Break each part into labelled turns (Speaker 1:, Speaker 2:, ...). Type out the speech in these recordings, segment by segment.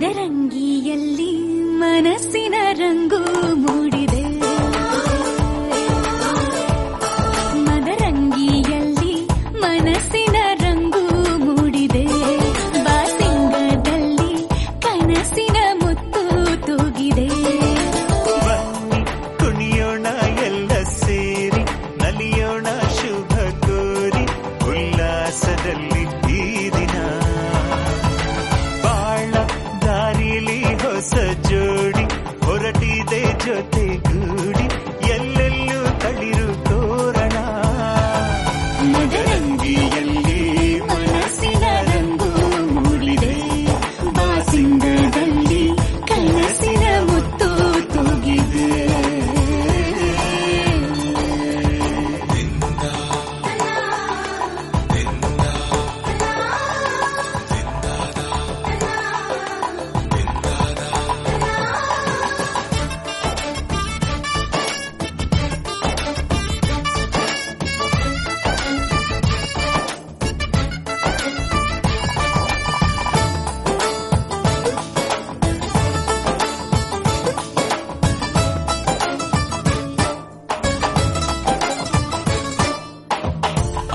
Speaker 1: ಮದರಂಗಿಯಲ್ಲಿ ಮನಸ್ಸಿನ ರಂಗು ಮೂಡಿದೆ. ಮದರಂಗಿಯಲ್ಲಿ ಮನಸ್ಸಿನ ರಂಗು ಮೂಡಿದೆ. ಬಾಸಿಂಗದಲ್ಲಿ ಕನಸಿನ ಮುತ್ತು ತೂಗಿದೆ.
Speaker 2: ಬನ್ನಿ ಕುಣಿಯೋಣ ಎಲ್ಲ ಸೇರಿ, ನಲಿಯೋಣ ಶುಭ ಕೋರಿ, ಉಲ್ಲಾಸದಲ್ಲಿ ಈ ದಿನ. ಬಾಳ ದಾರಿಲಿ ಹೊಸ ಜೋಡಿ ಹೊರಟಿದೆ ಜೊತೆಗೂಡಿ, ಎಲ್ಲೆಲ್ಲೂ ತಳಿರು ತೋರಣ.
Speaker 1: ಮದರಂಗಿಯಲ್ಲಿ ಮನಸ್ಸಿನ ರಂಗು ಮೂಡಿದೆ. ಬಾಸಿಂಗದಲ್ಲಿ ಕನಸಿನ ಮುತ್ತು ತೂಗಿದೆ.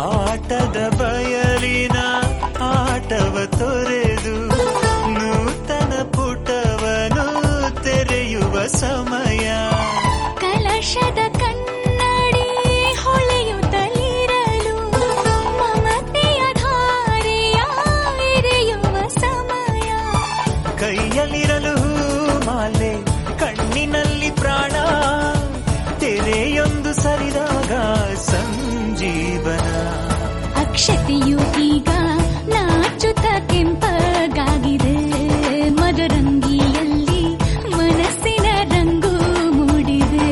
Speaker 2: ಆಟದ ಬಯಲಿನ ಆಟವ ತೊರೆದು ನೂತನ ಪುಟವನು ತೆರೆಯುವ ಸಮಯ.
Speaker 1: ಕಲಶದ ಕನ್ನಡಿ ಹೊಳೆಯುತ್ತಲಿರಲು ಮಮತೆಯ ಧಾರೆಯ ಎರೆಯುವ ಸಮಯ.
Speaker 2: ಕೈಯಲ್ಲಿರಲು ಮಾಲೆ, ಕಣ್ಣಿನಲ್ಲಿ ಪ್ರಾಣ, ತೆರೆಯೊಂದು ಸರಿದಾಗ ಸಂಜೀವನ.
Speaker 1: ಅಕ್ಷತೆಯು ಈಗ ನಾಚುತ್ತ ಕೆಂಪಗಾಗಿದೆ. ಮದರಂಗಿಯಲ್ಲಿ ಮನಸ್ಸಿನ ರಂಗು ಮೂಡಿದೆ.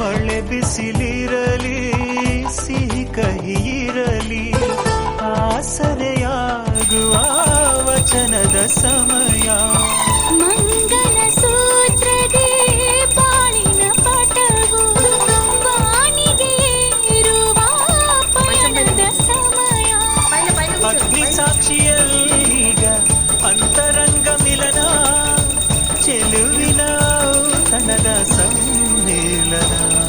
Speaker 2: ಮಳೆ ಬಿಸಿಲಿರಲಿ, ಸಿಹಿ ಕಹಿ ಇರಲಿ, ಆಸರೆಯಾಗುವ ವಚನದ ಸಮಯ.
Speaker 1: ಮಂಗಲ ಸೂತ್ರಗೆ ಬಾಳಿನ ಪಟವು ವಾಣಿಗೆ ಏರುವ ಪಯಣದ ಸಮಯ.
Speaker 2: ಅಗ್ನಿ ಸಾಕ್ಷಿಯಲ್ಲೀಗ ಅಂತರಂಗ ಮಿಲನ, ಚೆಲುವಿನ ತನದ ಸಮ್ಮೇಳನ.